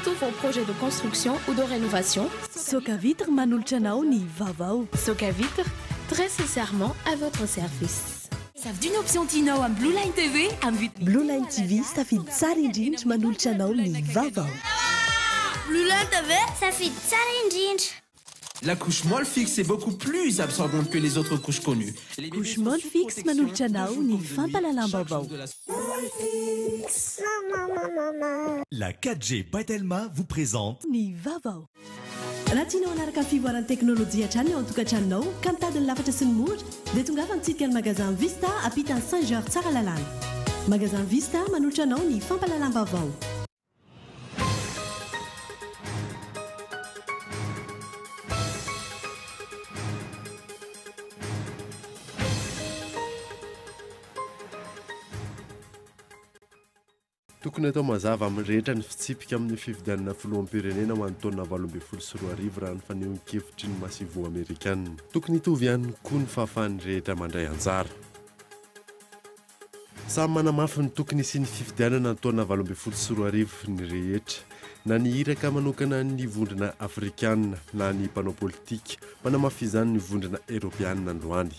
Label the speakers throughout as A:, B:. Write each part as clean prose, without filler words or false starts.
A: tous vos projets de construction ou de rénovation.
B: Soka Vitre manolotra anao ny vaovao.
A: Soka Vitre, très sincèrement à votre service.
C: Savy d'une option Tinao am Blue Line TV am
B: Blue Line TV safidy tsara indrindra manolotra anao ny vaovao.
D: Blue Line TV safidy tsara indrindra.
E: La couche molle fixe est beaucoup plus absorbante que les autres couches connues.
B: Couche molle fixe manolotra anao ny fampalalam-baovao.
F: La 4G Batelma vous présente
B: ny vaovao. Raha tianao hanaraka ny fivoaran'ny teknôlôjia hatrany ao an-tokantranonao ka mitady ny lafatra sy ny mora dia tongava mitsidika ny magasin Vista ampita ny Saint-Georges tsara lalàna. Magasin Vista manolotra anao ny fampalalam-baovao.
G: Tokony atao mazava amin'ny rehetra ny fitsipika amin'ny fifidianana filoham-pirenena ho an'ny taona 2024 raha ny fanehoan-kevitry ny masivo amerikanina. Tokony hitovy ihany koa ny fahafahan'ny rehetra mandray anjara. Samy manamafy ny tokony sy ny fifidianana ny taona 2024 ny rehetra, na ny iraka manokana ny vondrona afrikanina na ny mpanao politika, manamafy izany ny vondrona eropeanina androany.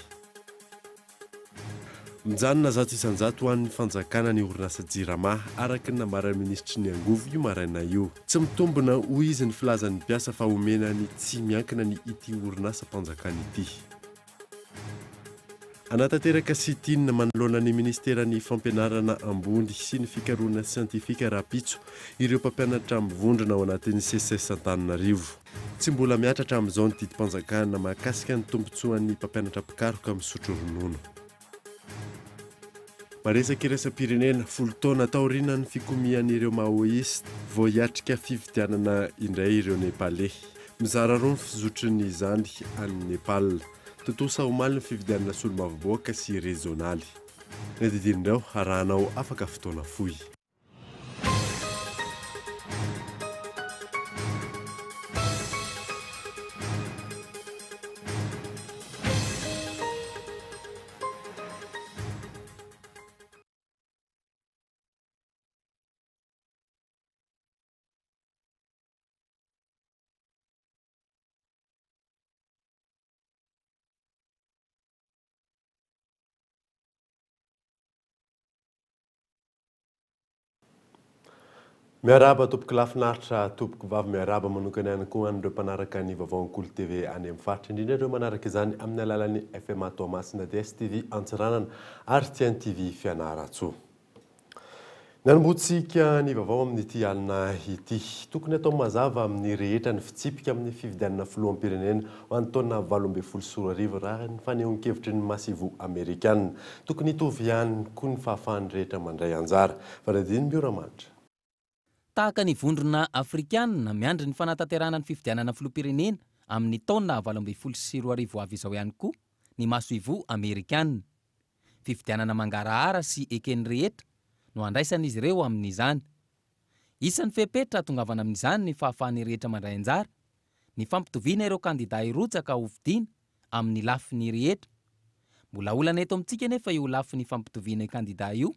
G: Mijanona zato isan-jato ho an'ny fanjakana ny orinasa Jirama araka ny nambaran'ny ministry ny Angovo io maraina io. Tsy mitombona hoy izy ny filazan'ny mpiasa fa omena ny tsy miankina ny ity orinasa mpanjakana ity. Anatanteraka sy tiana manoloana ny ministeran'ny fampianarana ambony sy ny fikarohana siantifika Rapitso ireo mpampianatra mivondrona ao anatin'ny CCS Antananarivo. Tsy mbola miatratra amin'izao ny didim-panjakana mahakasika ny tombontsoan'ny mpampianatra mpikaroka misotro ronono. Maresaka iraisam-pirenena 10 taona taoriana ny fikomihan'ireo maoïste vao hiatrika fifidianana indray ireo Nepalais. Mizara roa ny fizotron' izany any Nepal. Tontolo sahomaly ny fifidianana solomavoboaka sy rezonaly. Ny didinindreo arahanao afaka fotoana fohy. Miaraba tompoko lafinaritra tompoko vavy miaraba manokana ihany koa an'ireo mpanaraka ny vaovao-Ankolo TV any amin'ny faritra indrindra ireo manaraka izany amin'ny alalan'ny FM Toamasina DSTV Antsiranana ary TN TV Fianaratsoa. Nanombotsika ny vaovao amin'ity alina ity. Tokony atao mazava amin'ny rehetra ny fitsipika amin'ny fifidianana filoham-pirenena ho an'ny taona 2024 raha ny fanehoan-kevitry ny masivo amerikanina. Tokony hitovy ihany koa ny fahafahan'ny rehetra mandray anjara. Varadiny Bioramanitra.
H: Tahaka ny vondrona afrikanina miandry ny fanatanterahana ny fifidianana filoham-pirenena amin'ny taona 2024 avy izao ihany koa ny masoivo amerikanina. Fifidianana mangarahara sy eken'ny rehetra no andraisan'izy ireo amin'izany. Isan'ny fepetra tongavana amin'izany ny fahafahan'ny rehetra mandray anjara, ny fampitoviana ireo kandida irotsaka hovidiana amin'ny lafin'ny rehetra. Mbola olana eto amintsika nefa io lafin'ny fampitoviana kandida io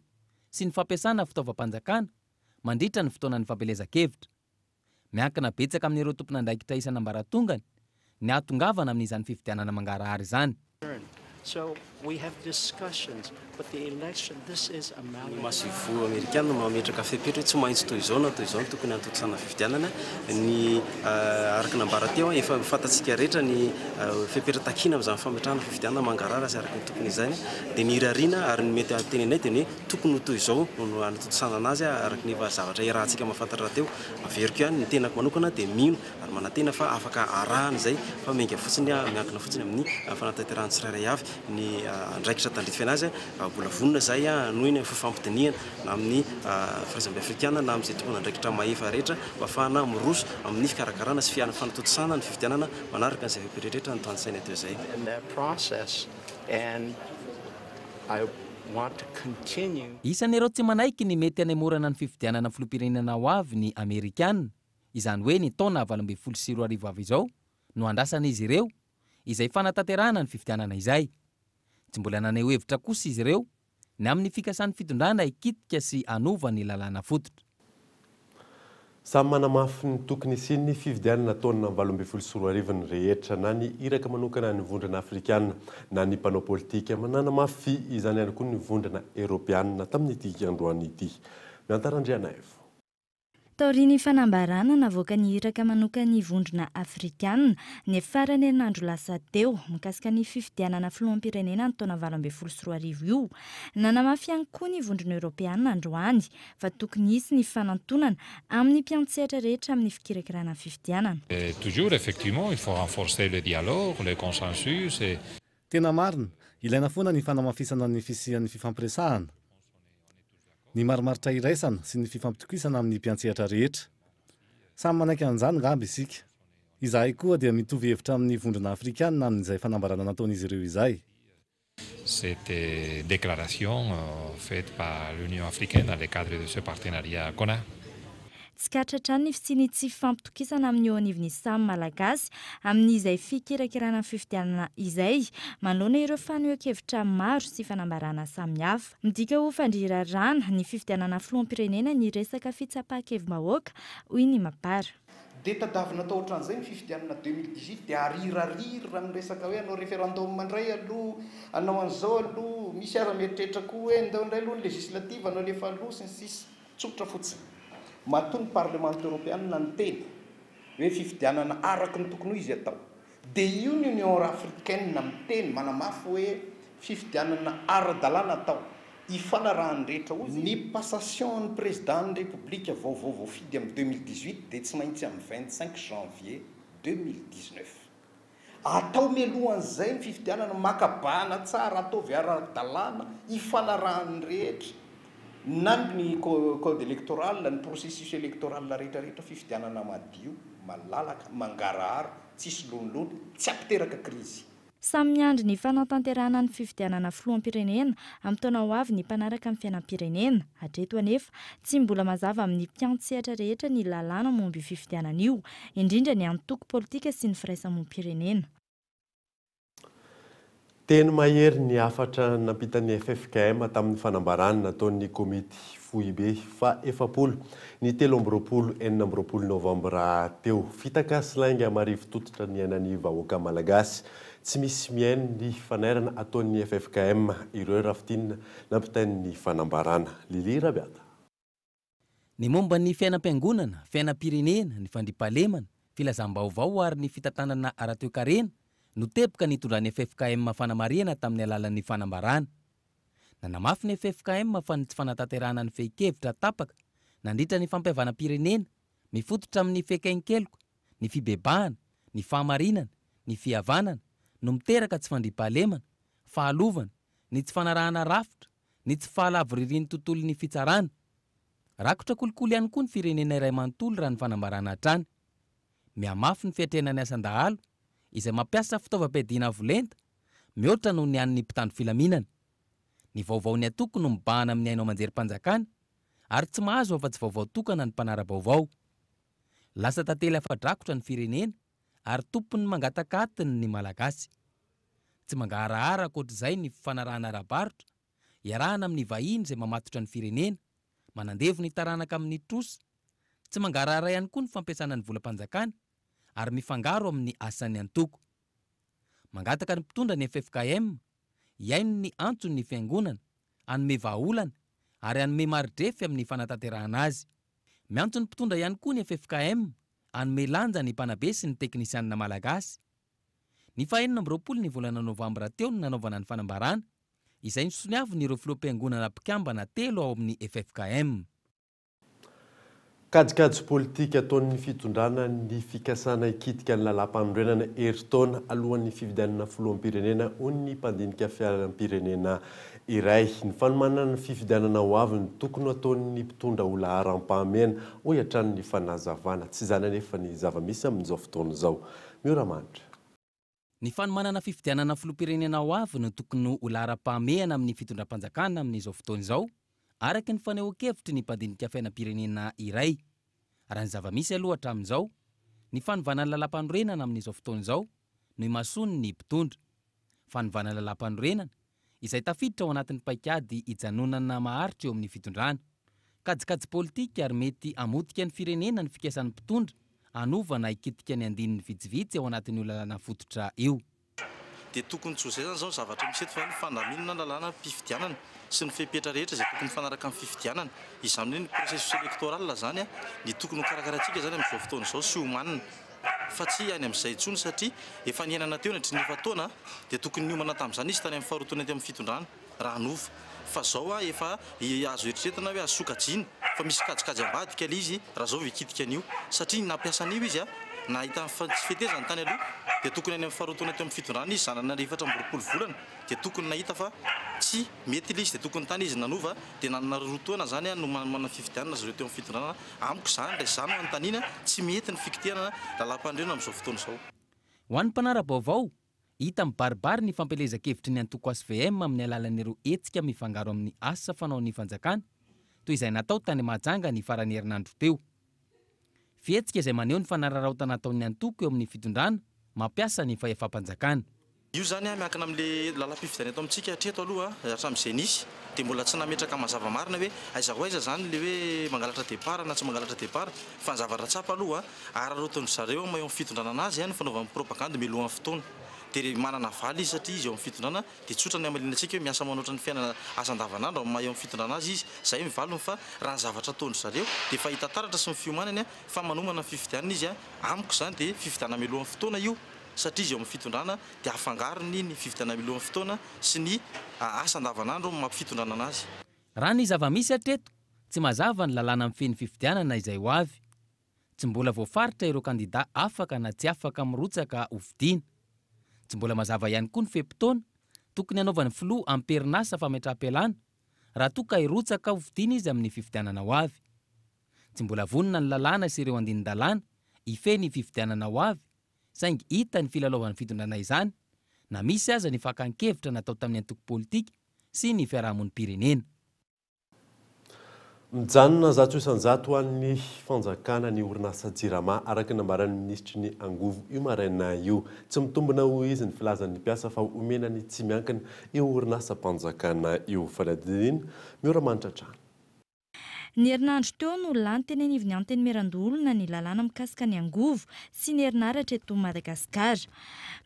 H: sy ny fampiasana fitaovam-panjakana mandritra ny fotoanan'ny fampelezan-kevitra. Miankina betsaka amin'ireo tompon'andraikitra isan'ambaratongany ny atongavana amin'izany fifidianana mangarahara izany.
I: So we have discussions, but the election, this is a malady.
J: Masivo amerikanina mametraka fepetra tsy maintsy toy izao na toy izao tokony antotosana fifidianana ny araka nambara teo efa fantatsika rehetra ny fepetra takina amin'izany fametrahana fifidianana mangarahara sy araka ny tokony izany dia ny irariana ary ny mety tenenay dia ny tokony toy izao no anatotosana anazy araka ny zavatra irahantsika mahafantatra teo averiko ihany ny tenako manokana dia mino ary manantena fa afaka arahana izay fa menga fotsiny miankina fotsiny amin'ny fanatanterahana tsirairay avy ny andraikitra tandrify anazy mbola vonona zay noho ny fafampidiniana na amin'ny firazambe afrikana na amin'izay tompona andraikitra mahefa rehetra mba ahafahana miroso amin'ny fikarakarana sy fanatotosana ny fifidianana manaraka n'izay feperehetra ny tanysaina teo izay.
H: Isan'ireo tsy manaiky ny mety hanemorana ny fifidianana filoham-pirenena ho avy ny amerikanina, izany hoe ny taona 2024 avy izao no andrasan'izy ireo izay fanatanterahana ny fifidianana izay. Tsy mbola naneho hevitra kosa izy ireo ny amin'ny fikasan'ny fitondrana hikitika sy anova ny lalàna fototra.
G: Samy manamafy ny tokony isiny ny fividianana taona 2024 rehetra na ny iraka manokana ny vondrana afrikana na ny mpanao politika mananamafy izany ihany koa ny vondrana europeanina tamin'ity androany ity. Miantarandriana evo.
K: Taoriany fanambarana navoaka ny iraka manoka ny vondrona afrikana ny farany herinandro lasa teo mikasika ny fifidianana filoham-pirenena ny taona 2024 io. Nanamafy ihany koa ny vondrona europeanina androany fa tokony hisy ny fanantonana amin'ny mpiantsehatra rehetra amin'ny fikirakirana fifidianana.
L: Toujours effectivement il faut renforcer le dialogue, le consensus et
M: tena marina ilaina foana ny fanamafisana ny fisian'ny fifampiresahana. Ny marimaritra iraisana sy ny fifampitokisana amin'ny mpiantsehatra rehetra. Samy manaiky an'izany ngamba isika. Izahay koa dia mitovy hevitra amin'ny vondrona afrikana amin'izay fanambarana nataon'izy ireo izay.
L: Cette déclaration faite par l'Union africaine dans le cadre de ce partenariat qu'on a.
K: Tsy katratra ny fisiany tsy fifampitokisana amin'ny eo anivon'ny samy malagasy amin'izay fikirakirana fifidianana izay manoloana ireo fanohan-kevitra maro sy fanambarana samihafa. Midika ho fandrirarana ny fifidianana filoham-pirenena ny resaka fitsapahakevim-bahoaka hoy ny Mapara.
N: Dia tadavina tao ohatran'izay ny fifidianana 2018 dia arirarira ny resaka hoe anao référendum mandray aloha, anao an'izao aloha, misy ara-mieritreritra koa hoe ndao indray aloha ny législative anao lefa aloha sy ny sisa tsotra fotsiny. Matoa ny parlement européenne ny teny hoe fifidianana araka ny tokony ho izy atao. Dia io ny Union africaine miteny manamafy hoe fifidianana ara-dalàna atao. Ifanarahany rehetra ozy ny passation ny président ny république vaovao voafidy amin'ny 2018 dia tsy maintsy amin'ny 25 janvier 2019. Atao mialohan'izay ny fifidianana makabahana tsara ataovy ara-dalàna ifanarahany rehetra. Na ny code électoral, ny processus électoral rehetrarehetra fifidianana madio, malalaka, mangarahara, tsisy lolona, tsy ampiteraka crise.
K: Samy miandry ny fanatanterahana ny fifidianana filoham-pirenena amin'ny taona ho avy ny mpanaraka amin'ny fiainam-pirenena. Hatreto anefa tsy mbola mazava amin'ny mpiantsehatra rehetra ny lalàna momba fifidianana io, indrindra ny antoko politika sy ny firaisamonim-pirenena.
G: Teny mahery ny afatra nampitany FFKM tamin'ny fanambarana nataon'ny komity foibe fa 7 ny 13 novambra teo. Fitakasilainga marivo tototra ny ainan'ny vahoaka malagasy. Tsy misy miaino ny fanairana ataon'ny FFKM ireo rafitinina nampitain'ny fanambarana. Lili Rabiata.
H: Ny momba ny fiainam-piangonana, fiainam-pirenena, ny fandriampahalemana, filazam-baovao ary ny fitantanana ara-toekarena no teboka nitondran'ny FFKM fanamarihana tamin'ny alalan'ny fanambarana. Nanamafy ny FFKM fa ny tsy fanatanterahana ny fehi-kevitra tapaka nandritra ny fampihavana-pirenena mifototra amin'ny fihakaikeloko, ny fibebahana, ny fahamarinana, ny fihavanana no miteraka tsy fandriampahalemana, fahalovana, ny tsy fanarahana rafitra, ny tsy fahalavoririn'ny tontolon'ny fitsarana. Rakotra kolokolo ihany koa ny firenena iray manontolo raha ny fanambarana hatrany. Mihamafy ny fiatrenany asan-dahalo izay mampiasa fitaovam-piadiana avolenta mihoatra noho ny an'ny mpitandro filaminana. Ny vaovao ny atoko no mibahana amin'ny ainao manjerim-panjakana ary tsy mahazo afa-tsy vaovao tokana ny mpanara-baovao. Lasa tantely afa-drakotra ny firenena ary tompony mangatakatiny ny malagasy. Tsy mangarahara akoatr'izay ny fanarahana ara-barotra, iarahana amin'ny vahiny izay mamatotra ny firenena, manandevo ny taranaka amin'ny trosa, tsy mangarahara ihany koa ny fampiasana ny volam-panjakana ary mifangaro amin'ny asan'ny antoko. Mangataka ny mpitondra ny FFKM, iaino ny antson'ny fiangonana, anome vahaolana ary anome maridrefy amin'ny fanatanterahana azy. Miantso ny mpitondra ihany koa ny FFKM, anome lanja ny mpanabe sy ny teknisianina malagasy. Ny 20 ny volana novambra teo no nanaovana ny fanambarana, izay nisoniavon'ireo filoham-piangonana mpikambana 3 ao amin'ny FFKM.
G: Kajikajy politika ataon'ny fitondrana ny fikasana ikitika ny lalam-panorenana eritaona alohan'ny fifidianana filoham-pirenena hoy ny mpandinika fialam-pirenena iray. Ny fanomanana ny fifidianana ho avy ny tokony ataon'ny mpitondra ho laharam-pahamehana hoy hatrany ny fanazavana. Tsy izany anefa ny zava-misy amin'izao fotoana izao. Mioramandry.
H: Ny fanomanana fifidianana filoham-pirenena ho avy no tokony ho laharam-pahamehana amin'ny fitondram-panjakana amin'izao fotoana izao. Araka ny fanehoan-kevitry ny mpandinika fiainam-pirenena iray. Raha ny zava-misy aloha hatramin'izao, ny fanovana ny lalam-panorenana amin'izao fotoana izao no imasony ny mpitondra. Fanovana ny lalam-panorenana izay tafiditra ao anatin'ny paikady hijanonana maharitra eo amin'ny fitondrana. kajikajy politika ary mety amotika ny firenena ny fikasan'ny mpitondra anovana ikitika ny andininy vitsivitsy ao anatin'io lalàna fototra io.
O: Dia tokony tsy ho zay zany zao zavatra misety fa ny fandaminana lalàna mpifidianana sy ny fepetra rehetra izay tokony mifanaraka amin'ny fifidianana. Izany hoe ny processus électoral zany ny tokony ho karakaratsika zany amin'izao fotoana izao sy homanina fa tsy any amin'izay intsony satria efa niainana teo ny hatriny efa taona dia tokony niomana tamin'izany izy tany amin'ny faharoa taona teo amin'ny fitondrana raha nova. Fa zao efa azo eritreretana hoe azo sokajiana fa misy kajikajy ambadika ilay izy raha zao vikitika an'io satria nampiasa an'io izy nahita tsy fetezany tany aloha dia tokony any amin'ny faharoa taona teo amin'ny fitondrana izy zanany 420 volana dia tokony nahita fa tsy mety ilay izy dia tokony tany izy nanova dia nanana roa taona zany no manana fifidianana zareo teo amin'ny fitondrana amiko zany ilay zany ho anontaniana tsy mety ny fikitianana lalam-pandriana amin'izao fotoana izao.
H: Ho an'ny mpanara-baovao hita mibaribary ny fampelezan-kevitry ny antoko SVM amin'ny alalan'ireo hetsika mifangaro amin'ny asa fanao ny fanjakana toy izay natao tany Mahajanga ny farany herinandro teo. Fihetsika izay maneho ny fanararaotana nataon'ny antoko eo amin'ny fitondrana mampiasa ny fahefam-panjakana.
O: Io zany miankina amin'ilay lalam-pifidianana eto amintsika hatreto aloha hatramin'izay nisy dia mbola tsy nametraka mazava marina hoe aiza ho aiza zany le hoe mangalatra départ na tsy mangalatra départ fa ny zavatra tsapa aloha araroton'ny zareo eo amin'ny fitondrana anazy ny fanaovana propagande milohan'ny fotoana. Dia manana valy izy satria izy eo amin'ny fitondrana dia tsotra ny amalinantsika hoe miasa manoatra ny fiainana asa andavanandro amin'ny eo amin'ny fitondrana azy izy izay mivalony fa raha ny zavatra ataony zareo dia fa hita taratra sy ny fiomanany fa manomana ny fifidianana izy amiko zany dia fifidianana milohan'ny fotoana io satria izy eo amin'ny fitondrana dia afangarony ny fifidianana milohan'ny fotoana sy ny asa andavanandro mampifitondrana anazy.
H: Raha ny zava-misy hatreto tsy mazava ny lalàna amin'ny feny fifidianana izay ho avy. Tsy mbola voafaritra ireo kandida afaka na tsy afaka mirotsaka hovidiana. Tsy mbola mazava ihany koa ny feim-potoana tokony hanaovany filoha amperinasa fametraha-pialana raha toa ka hirotsaka hovidiana izy amin'ny fifidianana ho avy. Tsy mbola vonona ny lalàna sy ireo andinin-dalàna hifehy ny fifidianana ho avy saingy hita ny filalaovan'ny fitondrana izany na misy aza ny fakan-kevitra natao tamin'ny antoko politika sy ny fiarahamonim-pirenena.
G: Mijanona zato isanjato ho an'ny fanjakana ny orinasa Jirama araka ny nambaran'ny ministry ny Angovo io maraina io. Tsy mitombona ho izy ny filazan'ny mpiasa fa omenany tsy miankina io orinasa mpanjakana io. Faladina miora mantratrana.
K: Ny herinandro teo no lany teny anivony anteny Merandolona ny lalàna mikasika ny Angovo sy ny herinaratra eto Madagasikara.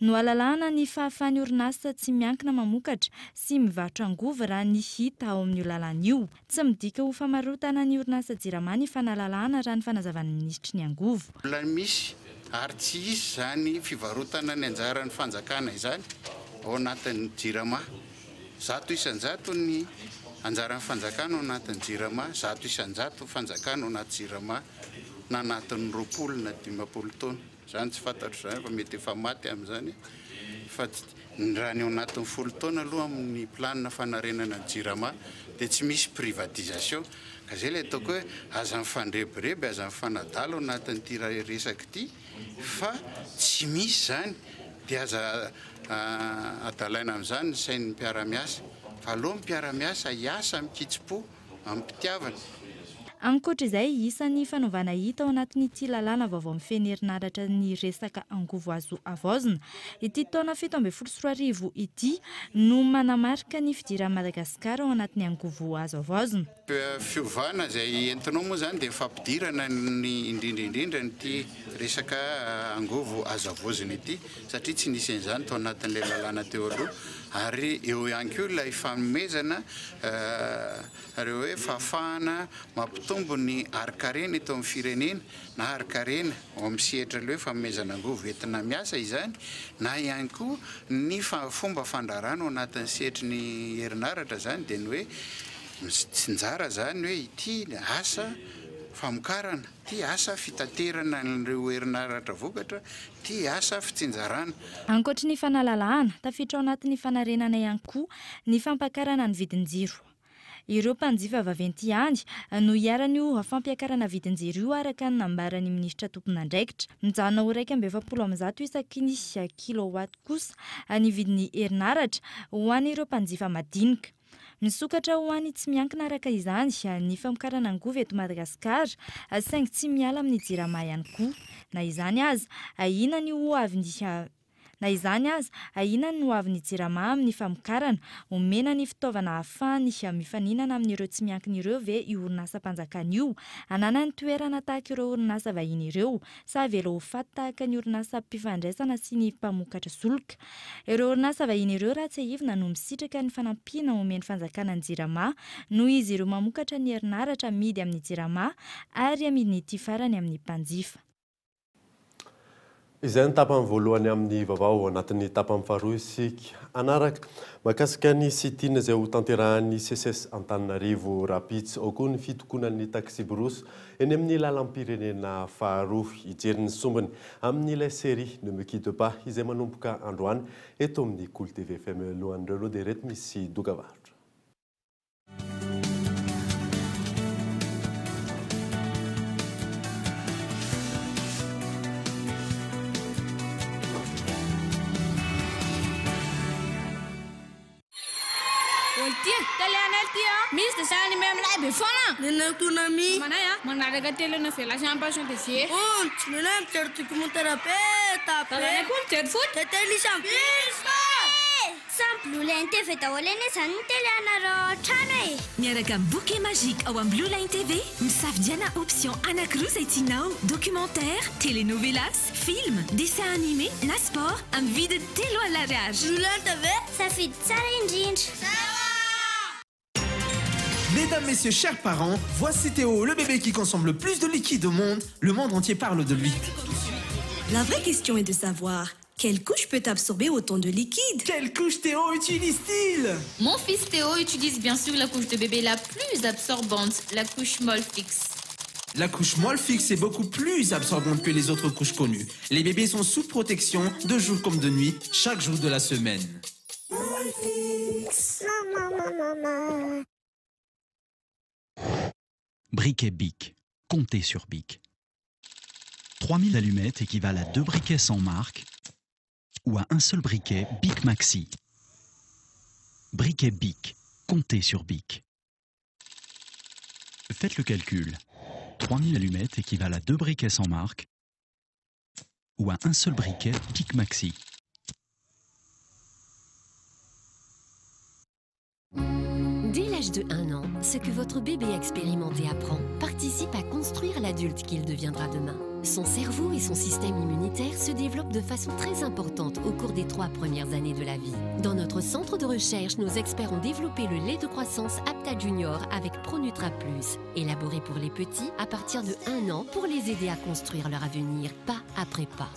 K: No alalàna ny fahafahan'ny orinasa tsy miankina mamokatra sy mivarotra Angovo raha ny hita ao amin'io lalàna io. Tsy midika ho famarotana ny orinasa Jirama ny fanalalàna raha ny fanazavan'ny ministry ny Angovo.
P: Mbola misy ary tsy isy zany fivarotana ny anjaran'ny fanjakana izany ao anatin'ny Jirama. Zato isanjato ny anjaran'ny fanjakana ao anatin'ny Jirama, zato isanjato fanjakana ao anaty Jirama na anatin'ny 20 na 50 taona. Zany tsy fantatro zany fa mety efa maty amin'izany fa raha ny ao anatin'ny 10 taona aloha amin'ny planina fanarenana ny Jirama dia tsy misy privatisation ka zay ilay ataoko hoe aza mifandrebireby aza mifanadalo ao anatin'ity resaka ity fa tsy misy zany dia aza adalaina amin'izany ny sain'ny mpiara-miasa fa aloha mpiara-miasa hiasa mikitsy-po amin'ny mpitiavana.
K: Ankoatra izay isan'ny fanaovana hita ao anatin'ity lalàna vaovao mifehy herinaratra ny resaka Angovo azo avaozina. Ity taona 17 ity no manamarika ny fidiran'i Madagasikara ao anatin'ny Angovo azo avaozina.
P: Fiovana izay entinao moa zany dia fampidirana ny indrindra nyty resaka Angovo azo avaozina ity satria tsy nisy an'izany tao anatin'ilay lalàna teo aloha. Ary eo ihany koa ilay fanomezana reo hoe fahafahana mampitombo ny arikarena eto amin'ny firenena na arikarena ao amin'ny sehatra le hoe fanomezana Angovo entina miasa izany na ihany koa ny fomba fandrarana ao anatin'ny sehatry ny herinaratra zany dia ny hoe tsinjara zany hoe ity asa famokarana, ty asa fitaterana ireo herinaratra vokatra, ty asa fitsinjarana.
K: Ankoatra ny fanalalahana, tafiditra ao anatin'ny fanarenana ihany koa ny fampakarana ny vidin-jiro. Ireo mpanjifa vaventy ihany no hiara-nio fampiakarana vidin-jiro io araka ny nambaran'ny ministra tompon'andraikitra. Mijanona ho 120 isaky ny kilowatt kosa ny vidin'ny herinaratra ho an'ireo mpanjifa madinika. Misokatra ho an'ny tsy miankina araka izany ny famokarana Angovo eto Madagasikara saingy tsy miala amin'ny Jirama ihany koa. Na izany aza, ahina ny ho avy Na izany azy ahina no avy ny jirama amin'ny famokarana omena ny fitaovana ahafahany mifaninana amin'ireo tsy miankina ireo ve io orinasa mpanjakana io anana ny toerana tahaka ireo orinasa vahiny ireo sa avela ho faty tahaka ny orinasa mpifandraisana sy ny mpamokatra solika. Ireo orinasa vahiny ireo raha tsy ahivina no misitraka ny fanampiana omeny fanjakana ny jirama noho izy ireo mamokatra ny herinaratra amidy amin'ny jirama ary amidy ny ity farany amin'ny mpanjifa.
G: Izay ny tapany voalohany amin'ny vaovao anatin'ny tapany faharoa isika anaraka mahakasika ny sitina izay ho tanterahan'ny CSS Antananarivo Rapids ao koa ny fitokonan'ny taxi brousse eny amin'ny lalam-pirenena faharoa hijery ny sombiny amin'ilay série Ne me quitte pas izay manomboka androany eto amin'ny Cool TV FM lohan'ireo dia reto misy dokavarotra.
D: Misy dia sany me amin'ilay be foana.
Q: Nenao tonami.
D: Manay manaraka telo na velation passion TV.
Q: Tsy menao mijery documentaire
D: Tanany koa mijery foot.
Q: Télévision.
D: Sans Blue Line TV daholo eny izany ny télé anareo trano e.
C: Miaraka amin'ny bouquet magique ao amin'ny Blue Line TV, misafidiana option anankiroa izay tianao: documentaire, telenovelas, film, dessin animé na sport amin'ny vidiny 3 alariage.
Q: Blue Line TV,
D: safidy tsara indrindra.
E: Mesdames, messieurs, chers parents, voici Théo, le bébé qui consomme le plus de liquide au monde. Le monde entier parle de lui.
R: La vraie question est de savoir, quelle couche peut absorber autant de liquide?
E: Quelle couche Théo utilise-t-il?
S: Mon fils Théo utilise bien sûr la couche de bébé la plus absorbante, la couche Molfix.
E: La couche Molfix est beaucoup plus absorbante que les autres couches connues. Les bébés sont sous protection de jour comme de nuit, chaque jour de la semaine.
D: Molfix. Maman.
T: Briquet Bic. Comptez sur Bic. 3000 allumettes équivalent à 2 briquets sans marque ou à un seul briquet Bic Maxi. Briquet Bic. Comptez sur Bic. Faites le calcul. 3000 allumettes équivalent à 2 briquets sans marque ou à un seul briquet Bic Maxi.
U: Dès l'âge de 1 an, ce que votre bébé expérimenté apprend participe à construire l'adulte qu'il deviendra demain. Son cerveau et son système immunitaire se développent de façon très importante au cours des 3 premières années de la vie. Dans notre centre de recherche, nos experts ont développé le lait de croissance Apta Junior avec Pronutra Plus, élaboré pour les petits à partir de 1 an pour les aider à construire leur avenir, pas après pas.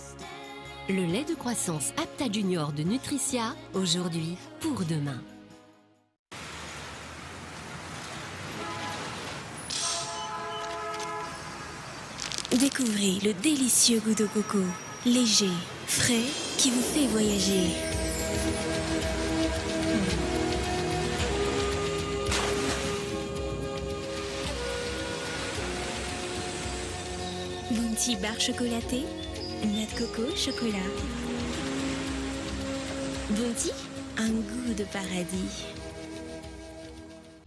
U: Le lait de croissance Apta Junior de Nutricia, aujourd'hui pour demain.
R: Découvrez le délicieux goût de coco, léger, frais, qui vous fait voyager. Bounty barre chocolatée, noix de coco, chocolat. Bounty, un goût de paradis.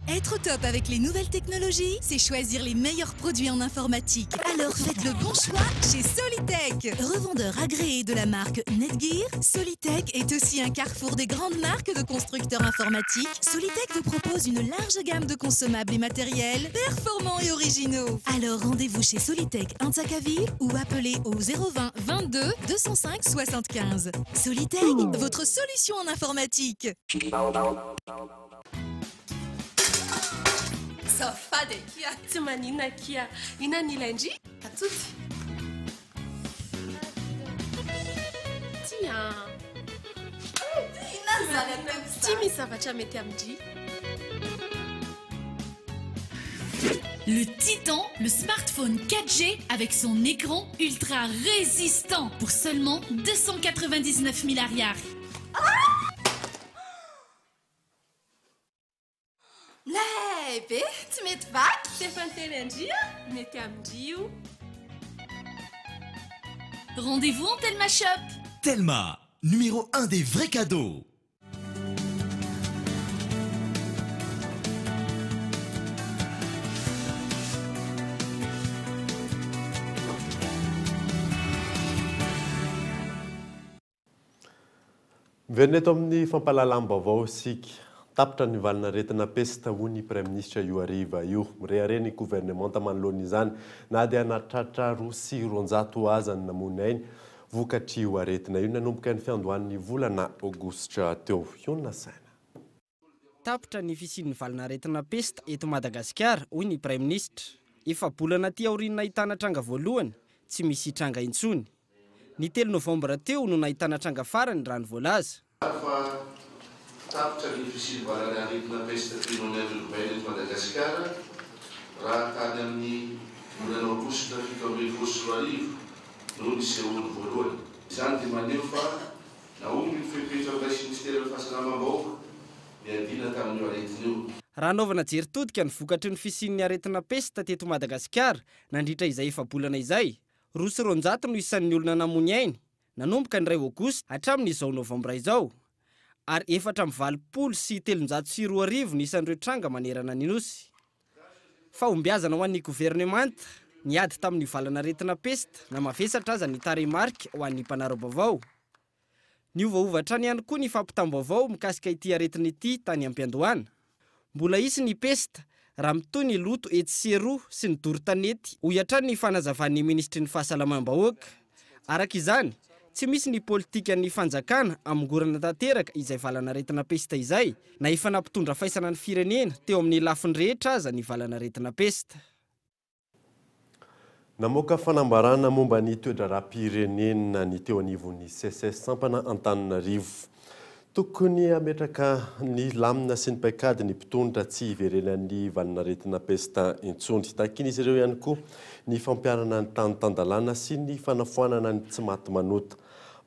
C: Être au top avec les nouvelles technologies, c'est choisir les meilleurs produits en informatique. Alors faites le bon choix chez Solitech. Revendeur agréé de la marque Netgear, Solitech est aussi un carrefour des grandes marques de constructeurs informatiques. Solitech vous propose une large gamme de consommables et matériels performants et originaux. Alors rendez-vous chez Solitech Antakaville ou appelez au 020 22 205 75. Solitech, votre solution en informatique.
V: Safady kia tsy manina kia ina ny landry atsoty tia tsy misy zavatra mety amindry.
C: Le Titan, le smartphone 4G avec son écran ultra résistant pour seulement 299 000 ariary.
V: Lehibe tsy mety vaky tefanteny andria mety amindry io.
C: Rendez-vous en Telma Shop.
F: Telma, numéro 1 des vrais cadeaux.
G: Miverina eto amin'ny fampahalalam-baovao isika. Tapitra ny valinaretina pesta hoy ny Prime Ministre io hariva io. Mirehare ny gouvernement manoloana izany na dia anatratra 200 aza ny namono ainy vokatry io aretina io nanomboka ny fiandohan'ny volana aogositra teo. Iona saina.
A: Tapitra ny fisian'ny valinaretina pesta eto Madagasikara hoy ny Prime Ministre. Efa bolana ty aoriana nahitana tranga voalohany tsy misy tranga intsony. Ny 3 Novambra teo no nahitana tranga farany raha ny voalaza.
B: Tapitra ny fisian'ny valinaretina pesta pneumonia urbaine eto Madagasikara raha tany amin'ny volana aogositra 2024 no nisy olo voalohany. Izany dia maneho fa naomby ny fepetra amin'ny ministera ny fahasalamam-bahoaka niadina tamin'io aretina io.
A: Raha naovana jeritodika ny vokatry ny fisian'ny aretina pesta teto Madagasikara nandritra izay efa bolana izay. 200 no isan'ny olona namony ainy nanomboka ny 2 Aogositra hatramin'ny izao Novambra izao. Ary 420 sy 302 ny isan'ireo tranga manerana ny nosy. Fahombiazana ho an'ny gouvernemanta niady tamin'ny valanaretina pesta na mavesatra aza ny tarehimarika ho an'ny mpanara-baovao. Niovaovatra ny ihany koa ny fampitam-baovao mikasika ity aretina ity tany am-piandohana. Mbola isy ny pesta raha mitoy ny loto etsero sy ny doro-tanety ho hatrany ny fanazavan'ny ministry ny fahasalamam-bahoaka. Araka izany, tsy misy ny politika ny fanjakana amingorana tanteraka izay valanaretina pesta izay na efa nampitondra faisana ny firenena teo amin'ny lafiny rehetra aza ny valanaretina pesta.
G: Namoaka fanambarana momba ny toe-draram-pirenena ny teo anivon'ny CSS sampana Antananarivo. Tokony ametraka ny lamina sy ny paikady ny mpitondra tsy hiverenan'ny valinaretina pesta intsony. Takin'izy ireo ihany koa ny fampiarana ny tany-tandalana sy ny fanafoanana ny tsy maty manota.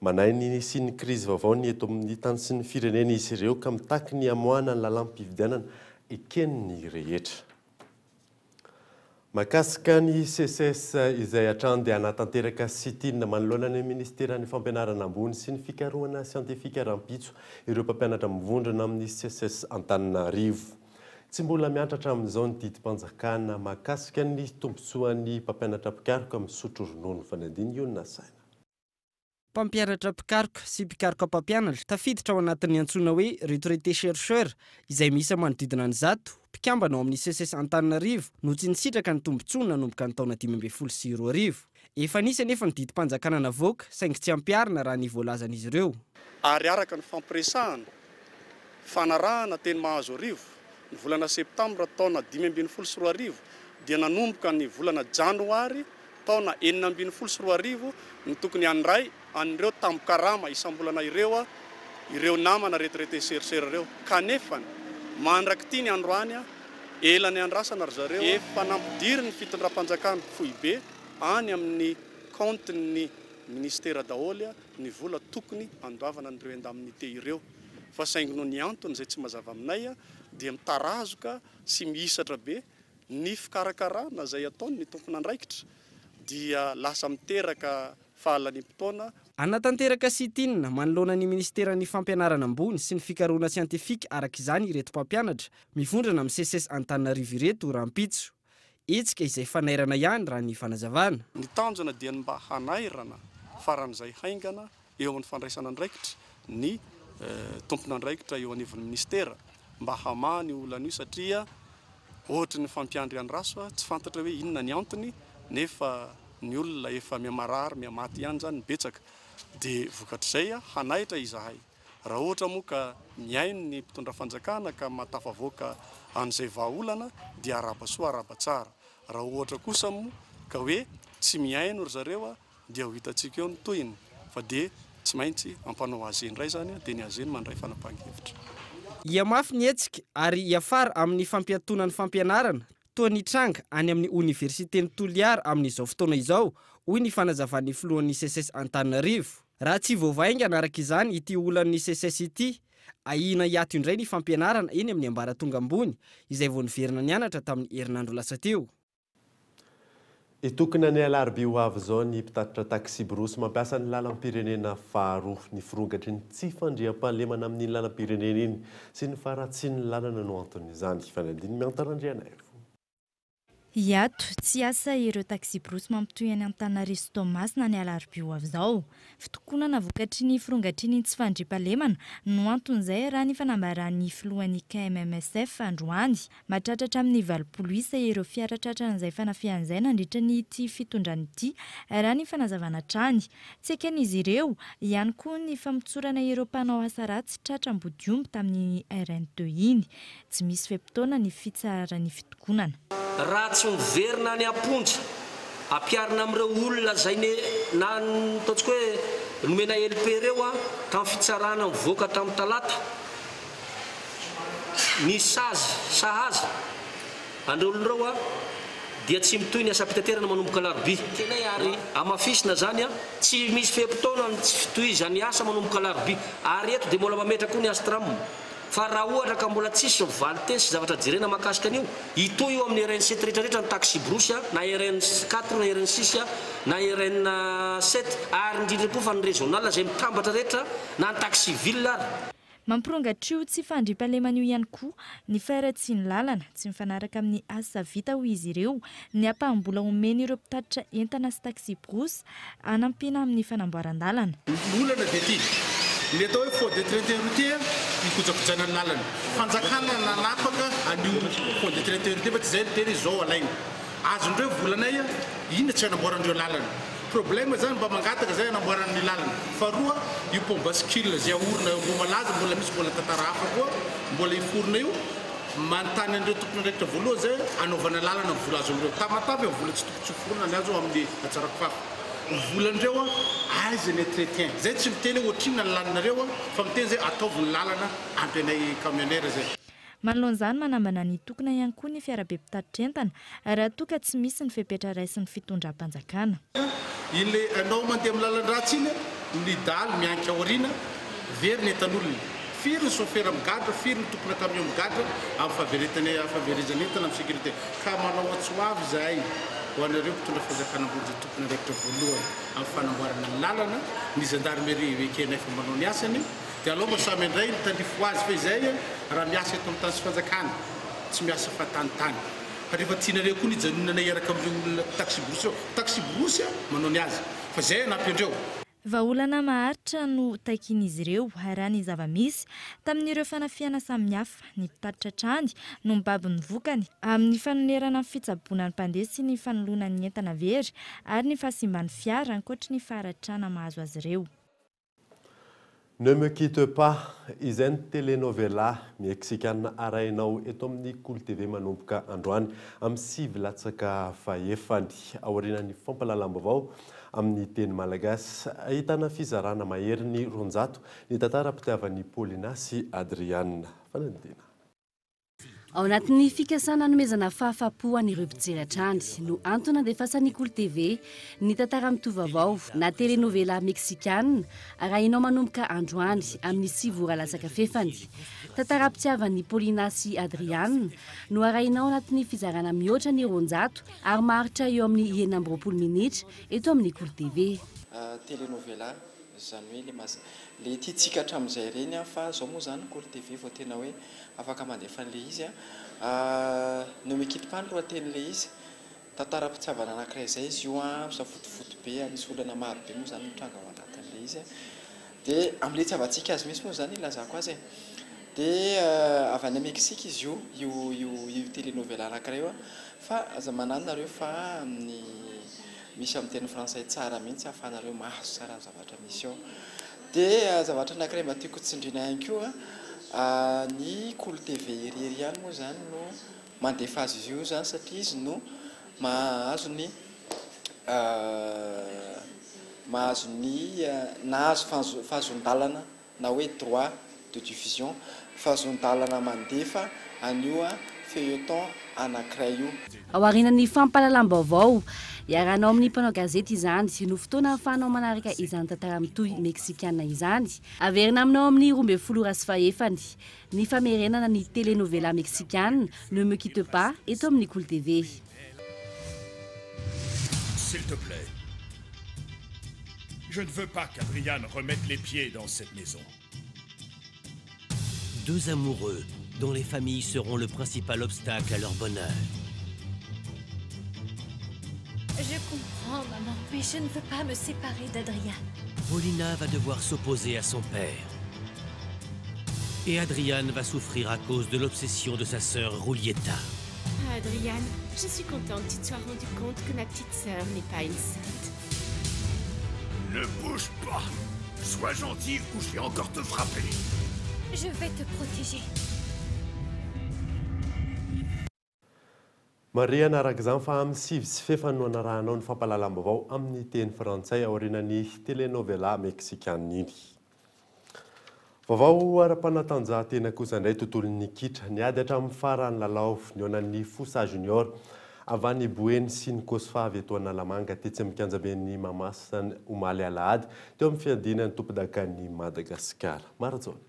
G: Manainy sy ny krizy vaovao ny eto amin'ny tany sy ny firenena izy ireo ka mitaky ny amoana ny lalam-pividianana eken'ny rehetra. Makasika ny CSS izay hatrany dia anatanteraka sitina manoloana ny ministera ny fampianarana ambony sy ny fikarohana siantifika rahampitso ireo mpampianatra mivondrona amin'ny CSS Antananarivo. Tsy mbola miantratra amin'izao ny didim-panjakana makasika ny tombotsoan'ny mpampianatra mpikaroka misotro ronono fanadiny Iona saina.
A: Mpampianatra mpikaroka sy mpikaroka mpampianatra tafiditra ao anatin'ny antsoina hoe retraité chercheur izay misy manodidina ny 100 mpikambana ao amin'ny CSS Antananarivo no tsy nisitraka ny tombontsony nanomboka ny taona 2020. Efa nisy anefa ny didim-panjakana navoaka saingy tsy ampiarina raha ny voalazan'izy ireo.
W: Ary araka ny fampiresahana fanarahana teny mahazo arivo ny volana septambra taona 2024 dia nanomboka ny volana janoary taona 2024 ny tokony andray an'ireo tambo-karama isam-bolana ireo namana retraité chercheur ireo kanefa mandraky ny androany elany andrasana ry zareo efa nampidiry ny fitondram-panjakana foibe any amin'ny compte-ny ministera daholy ny vola tokony andoavana an'ireo indemnité ireo fa saingy no ny antony izay tsy mazava aminay dia mitarazoka sy mihisatra be ny fikarakarana izay ataony ny tompony andraikitra dia lasa miteraka fahalanimpotoana.
A: Anatanteraka sitinina manoloana ny ministera ny fampianarana ambony sy ny fikarohana siantifika araka izany ireto mpampianatra mivondrana amin'ny CSS Antananarivo ireto rahampitso. Etsika izay fanairana ihany raha ny fanazavana.
W: Ny tanjona dia mba hanairana faran'izay haingana eo amin'ny fandraisana andraikitra ny tompony andraikitra eo anivon'ny ministera mba hamany olana io satria ohatra ny fampiandry andraso tsy fantatra hoe inona ny antony nefa ny olona efa miamarary miamaty ihany zany betsaka dia vokatr'izay hanaitra izahay raha ohatra moa ka miaino ny mpitondra fanjakana ka matafavoaka an'izay vahaolana dia araba soa araba tsara raha ohatra kosa moa ka hoe tsy miaino ry zareo dia ho hitantsika eo ny toyiny fa dia tsy maintsy ampanao azy indray zany dia ny azeny mandray fanapahan-kevitra.
A: Iamafy ny etsika ary iafara amin'ny fampiatonany fampianarana toa ny tranga any amin'ny Universitény Toliara amin'izao fotoana izao hoy ny fanazavan'ny filohan'ny CSS Antananarivo. Raha tsy voavaingana araka izany ity olan'ny CSS ity ahina hiato indray ny fampianarana eny amin'ny ambaratonga ambony izay vao niverina nianatra tamin'ny herinandro lasa teo.
G: Itokana ny alarobia ho avy izao ny mpitatitra taxi brosy mampiasa ny lalam-pirenena faharoa ny firongatry ny tsy fandriam-pahalemana amin'ny lalam-pirenena iny sy ny faratsiany lalana no anton'izany fanadiny miantarandriana.
K: Iato, tsy asa ireo taxibrosy mampitoy any Antananarivo Tomasina ny alarobia avy izao. Fitokonana vokatry ny firongatriny tsy fandriampahalemana no anton'izay raha ny fanambaran'ny filohan'ny KMMSF androany. Mahatratratra amin'ny 20 isa ireo fiara tratran'izay fanafihan'izay nandritra ny ity fitondrany ity raha ny fanazavana trany. Tsy eken'izy ireo ihany koa ny famitsorana ireo mpanao asa ratsy tratram-bodiomby tamin'ny RN2 iny. Tsy misy fe-potoana ny fitsarany fitokonana.
I: Raha tsy miverina ny amponja ampiarina amin'ireo olona zay na ataontsika hoe nomena LP reo tamin'ny fitsarana mivoaka tamin'ny talata ny sahaza andreolon'ireo dia tsy mitoy ny asa pitaterana manomboka alarobia tena ary amafisina zany tsy misy fe-potoana tsy fitohizany asa manomboka alarobia ary eto dia mbola mametraka koa ny asa traminy. Fa raha ohatra ka mbola tsisy valite sy zavatra jerena mahakasika an'io itoy eo amin'ny RN7 rehetrarehetra ny taxibrosy na RN4 na RN6 na RN7 ary indrindra koa fa ny régional zay mitambatra rehetra na ny taxiville ary.
K: Mampirongatry tsy fandriampahalemana io ihany koa ny faratsy ny lalana tsy mifanaraka amin'ny asa vita ho izy ireo ny ampaham-bola omeny ireo mpitatitra entana sy taxibrosy anampiana amin'ny fanamboaran-dalana.
J: Olana dia ty ny atao hoe faute de traité routier ikojakojana ny lalana fanjakana nanapaka anio faute de traité routier fa tsy zay tena izao alaina azondreo volanay ina tsy anamboarandreo lalana problème zany mba mangataka zay anamboaran'ny lalana faharoa io pont bascule zay aorina mbo malaza mbola misy mbola tantara hafa koa mbola iforona io manontany andreo tompony ndraikitra voaloha zay anaovana lalana vola azo amreo tamatavy vola tsy tokony tsy forona ny azo amin'ny atsarako fafa volandreo aiza ny entretien zay tsy miteny ohatrina ny laninareo fa miteny zay ataovy ny lalana ampinay camionnaire zay.
K: Manoloan'izany manambana ny tokona ihany koa ny fiarabe mpitatitra entana raha toka tsy misy ny fepetra raisin'ny fitondram-panjakana.
J: Ile anao mandeha amin'ny lalan-dratsy iny ny daly mianky aoriana very ny entan'olona firy ny chauffeur migadra firy ny tompona camion migadra amin'ny fahaverezana entana amin'ny sécurité ka manao atsoavy zahay ho anareo mpitondra fanjakanam-body tompona ndraikitra voalohany amin'ny fanamboarana ny lalana ny gendarmerie ekena efa manao ny asany dia aloha samy indray mitandrifo azy fa izay raha miasa eto amin'ny tany sy fanjakana tsy miasa fa tanytany fa rehefa tianareo koa nijanonana iaraka amin'ireo olona taxibrosy manao ny azy fa zay anampy andreo.
K: Vahaolana maharitra no takin'izy ireo raha ny zava-misy tamin'ireo fanafiana samihafa ny mpitatitra trany no mibaby ny vokany amin'ny fanonerana ny fitsaboana ny mpandeha sy ny fanoloana ny entana very ary ny fahasimban'ny fiara ankoatra ny faratrana mahazo azy ireo.
G: Ne me quitte pas, izay ny telenovela mexicaine arahinao eto amin'ny Cool TV manomboka androany amin'ny 7 latsaka fahefany aorianan'ny fampalalam-baovao amin'ny teny malagasy ahitana fizarana mahery ny ronjato ny tantaram-pitiavan'ny Paulina sy Adriane. Fanadina.
M: Ao anatin'ny fikasana nomezana fahafapo an'ireo mpijery hatrany no antony andefasan'ny Cool TV ny tantara mitovy vaovao na telenovela mexicaine arahinao manomboka androany amin'ny 7 latsaka fefany. Tantaram-pitiavan'ny Paulina sy Adriane no arahinao anatin'ny fizarana mihoatra ny ronjato ary maharitra eo amin'ny 9 minitra eto amin'ny Cool TV.
X: Telenovela zany hoe le tiatsika hatramin'izay reny fa zao moa zany Cool TV vao tena hoe afaka mandefa an'le izy no me quitte pas no lohaten'le izy tantara-pitiavana anankiray zay izy io misafotofoto be misy olana maro be moa zany mitranga ao anatin'le izy dia amin'le itiavantsika azy misy moa zany ilazako azy dia avy any Mexique izy io telenovela anankiray io fa aza manano nareo fa misy amin'ny teny frantsay tsara mihitsy ahafahanareo mahazo tsara ny zavatra misy ao dia zavatra anankiray mba tiako tsindrina ihany koa ny Cool TV ery ihany moa zany no mandefa azy io zany satria izy no mahazo fahazon-dalana na hoe droit de diffusion fahazon-dalana mandefa an'io feuilleton anankiray io.
M: Ao aorianan'ny fampalalam-baovao iarahanao amin'ny mpanao gazety izany no fotoana ahafahanao manaraka izany tantara mitohy mexicaine izany averina aminao amin'ny 12 sy fahefany ny famerenana ny telenovela mexicaine Ne me quitte pas eto amin'ny Cool TV.
Y: S'il te plaît, je ne veux pas qu'Adriane remette les pieds dans cette maison.
Z: Deux amoureux dont les familles seront le principal obstacle à leur bonheur.
H: Je comprends, maman, mais je ne veux pas me séparer d'Adrian.
L: Paulina va devoir s'opposer à son père. Et Adrian va souffrir à cause de l'obsession de sa sœur Julieta.
N: Adrian, je suis contente que tu te sois rendu compte que ma petite sœur n'est pas une sainte.
Y: Ne bouge pas. Sois gentil ou je vais encore te frapper.
H: Je vais te protéger.
G: Maria narak'izany fa amin'ny 6 sy fefanoana rahanao ny fampalalam-baovao amin'ny teny frantsay aorianan'ny telenovela meksikana iny. Vaovao ara-panatanjahantena kosa indray tontolon'ny kitra niady hatramin'ny farany lalao ny onan'ny Fossa Junior avy any Boeny sy ny Kosovavy eto Analamanga tetsy amin'ny kianjaben'ny Mamasina omaly alahady teo amin'ny fiandinan'ny tompo-dakan'i Madagasikara. Maratsona.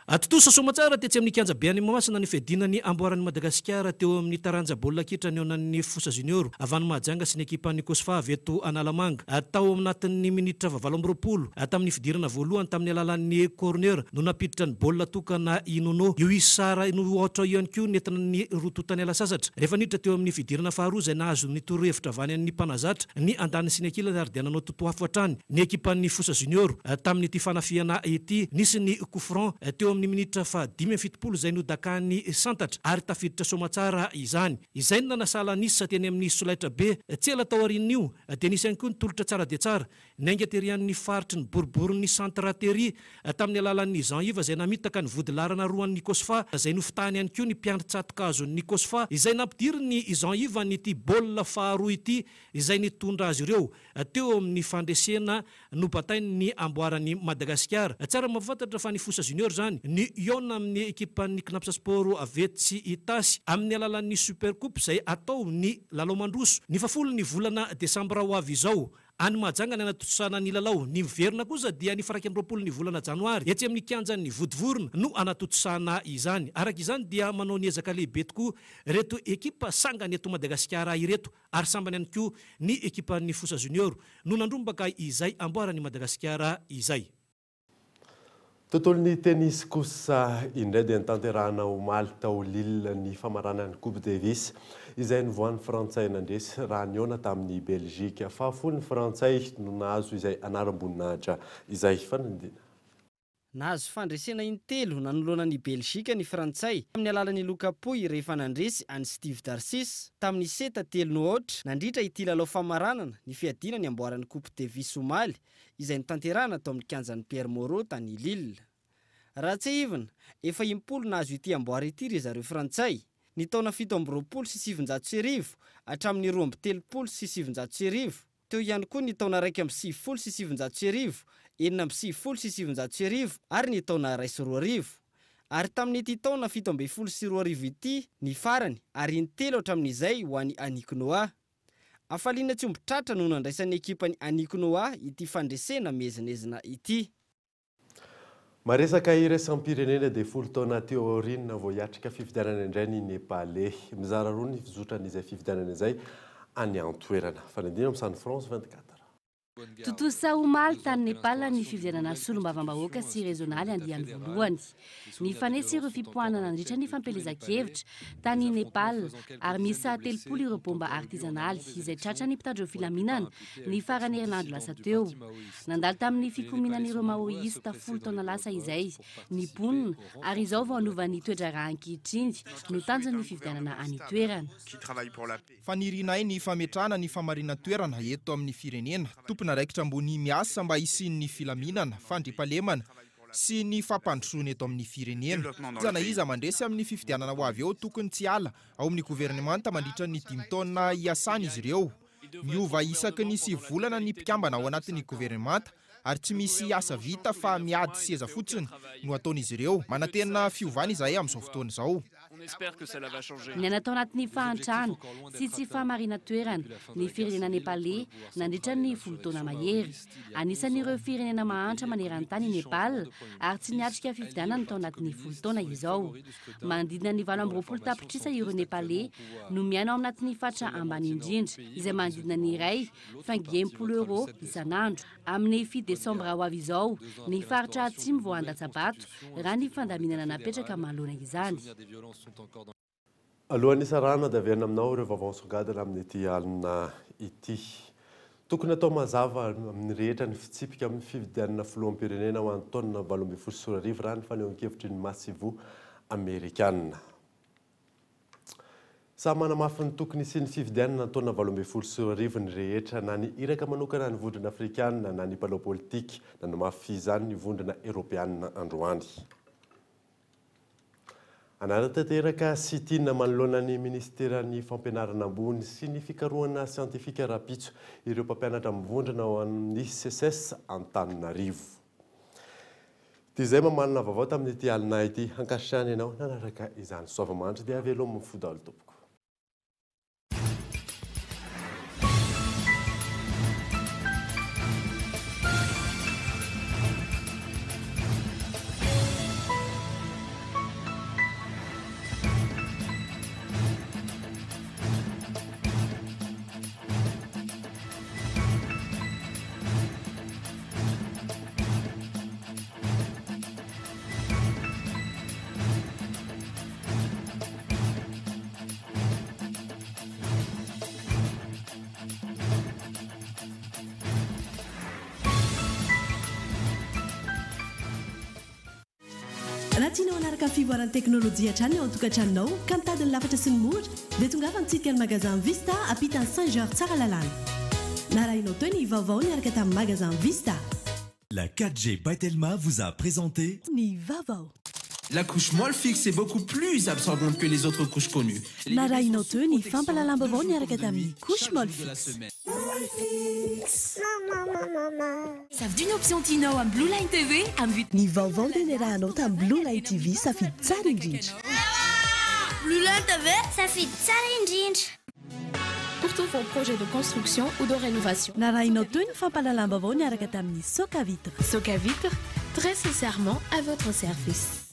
O: Atotosa somatsara tetsy amin'ny kianjabeany Mamasina ny fiadinany amboaran'ny Madagasikara teo amin'ny taranja baolina kitra ny onan'ny Fossa Junior avy any Mahajanga sy ny ekipan'ny Kosovavy eto Analamanga atao anatin'ny minitra 20 tamin'ny fidirana voalohany tamin'ny alalan'ny corner no napiditra ny baolina tokana Inono io isara no ohatra ihany koa nentina ny rototany ala sasatra rehefa niditra teo amin'ny fidirana faharoa izay nahazo ny torohevitra avy any amin'ny mpanazatra ny andany sy ny ankilany ary dia nanao totoafo hatrany ny ekipan'ny Fossa Junior tamin'ny ity fanafiana ity nisy ny coup franc teo amin'ny minitra 5-70 izay no dakany santatra ary tafiditra somatsara izany izay no nanasala nisy teny amin'ny solaitra be tsy ela tao aorian'io dia nisy ihany koa ny tolotra tsara dia tsara nainga terian'ny faritry ny boriborin'ny centraterie tamin'ny alalan'ny Jean-Yves izay namitaka ny vodilarana roan'ny Kosova izay no fitahany ihany koa ny mpiandry-tsatokazon'ny Kosova izay nampidiry ny Jean-Yves n'ity baolina faharoa ity izay nitondra azy ireo teo amin'ny fandresena no batainy ny amboaran'ny Madagasikara tsara mafantatra fa ny Fossa Junior zany ny iona amin'ny ekipan'ny Knapsa Sport avetsy itasy amin'ny alalan'ny Supercoupe izay atao ny lalao mandroso ny fafolo ny volana Desambra ho avy izao any Mahajanga ny anatosana ny lalao ny miverina kosa dia ny faraky amin'ny 20 ny volana Janoary etsy amin'ny kianjan'ny Vodivorona no anatotosana izany araka izany dia manao ny ezaka lehibe tokoa reto ekipa sangany eto Madagasikara ireto ary sambany ihany koa ny ekipan'ny Fossa Junior no nandrombaka izay amboaran'ny Madagasikara izay.
G: Tontolon'ny tenisy kosa indray dia nitanterahana omaly tao Lille ny famaranan'ny Coupe Davis izay nivoan'ny Frantsay nandresy raha niona tamin'ny Belgique fahafolo ny Frantsay no nahazo izay anaram-boninahitra izay fanandina.
A: Nahazo fandresena intelo nanoloana ny Belgique ny Frantsay amin'ny alalan'ny Luka Pouille rehefa nandresy any Steve Darcis tamin'ny 7-0 nandritra ity lalao famaranana ny fiadina ny amboaran'ny Coupe Davis omaly izay nitanterahana tao amin'ny kianjan'ny Pierre Moreau tany Lille. Raha tsy ivana efa 10 nahazo ity amboary ity ry zareo Frantsay ny taona 720 sy 730 hatramin'ny 230 sy 730 teo ihany koa ny taona 170 sy 730 970 sy 730 ary ny taona 120 ary tamin'ity taona 720 sy 20 ity ny farany ary ny telo hatramin'izay ho an'ny Annick Noah. Afaliana tsy ombitratra no nandraisan'ny ekipany Annick Noah ity fandresena mezinezina ity.
G: Maresaka iraisam-pirenena dia 10 taona teo aoriana vao hiatrika fifidianana indray ny Nepalais mizara roa ny fizotran'izay fifidianana izay any an-toerana fanadina amin'ny San France 24.
M: Totosa omaly tany Nepal ny fividianana solombavam-bahoaka sy rezonaly andiany voalohany. Ny fanesy ireo fipoanana nandritra ny fampelezan-kevitra tany Nepal ary misy 30 ireo bomba artizanaly izay tratra ny mpitandreo filaminana ny farany herinandro lasa teo. Nandalo tamin'ny fikominan'ireo maoïsta 10 taona lasa izay ny ponina ary izao vao anovan'ny toedraraha ankehitriny no tanjon'ny fividianana any toerana.
P: Fanirinay ny fametrahana ny famarina toerana eto amin'ny firenena tompona raikitra ambony miasa mba hisian'ny filaminana fandripalemana sy ny fampandrosoana eto amin'ny firenena. Zana iza mandresy amin'ny fifidianana ho avy eo tokony tsy ala ao amin'ny governemanta mandritra ny 5 taona iasany izy ireo. Miova isaky ny 9 volana ny mpikambana ao anatin'ny governemanta ary tsy misy asa vita fa miady seza fotsiny no ataon'izy ireo. Manantena fiovana izahay amin'izao fotoana izao.
M: Ny anatao anatin'ny fahantrana sy tsy famarina toerana ny firenena Nepalais nandritra ny 10 taona mahery. Anisan'ireo firenena mahantra maneran-tany i Nepal ary tsy niatrika fifidianana tao anatin'ny 10 taona izao. Manodidina ny 20 tapitrisa ireo Nepalais no miaina ao anatin'ny fatra ambany indrindra izay manodidina ny iray faingo 10 euro isan'andro. Amin'ny 7 Desambra ho avy izao ny faritra atsimo vao andatsabato raha ny fandaminana napetraka manoloana izany.
G: alohan'ny isarana dia averina aminao ireo vaovao songadina amin'ny ity alina ity. Tokony atao mazava amin'ny rehetra ny fitsipika amin'ny fifidianana filoham-pirenena ho an'ny taona 2024 raha ny fanehoan-kevitry ny Masivo Amerikanina. Samy manamafy ny tokony sy ny fifidianana ny taona 2024 ny rehetra na ny iraka manokana ny vondrona Afrikanina na ny palao politika na namafy izany ny vondrona Europeanina androany. Anaratanteraka sy tiana manoloana ny Ministeran'ny Fampianarana ambony sy ny fikarohana siantifika rapitso ireo mpampianatra mivondrona ao amin'ny CSS Antananarivo. Dia izay mamanana vaovao tamin'ity alina ity hankasitrahana ianao nanaraka izany soavamandry dia avelo amin'ny fodalo tompoko.
D: Raha tianao hanaraka fivoaran'ny teknôlôjia hatrany ao an-tokantranonao ka mitady ny lafatra sy ny mora dia tonga fa mitsidika ny magasin Vista ampita ny Saint-Georges tsara lalàna. Na raha inao teo ny vaovao niaraka tamin'ny magasin Vista.
F: La 4G by Telma vous a présenté
D: Ny vaovao.
E: La couche molle fixe est beaucoup plus absorbante que les autres couches connues.
D: Na raha inao teo ny fampalalam-baovao niaraka tamin'ny couche molle fixe.
C: Savent d'une option Tino à Blue Line TV à but.
D: Ny vaovao dia niarahanao tamin'ny Blue Line TV safidy tsara indrindra.
Q: Blue Line TV safidy tsara indrindra.
S: Pour tous vos projets de construction ou de rénovation.
D: Na raha inao teo ny fampalalam-baovao niaraka tamin'ny Soka Vitre.
S: Soka Vitre, très sincèrement à votre service.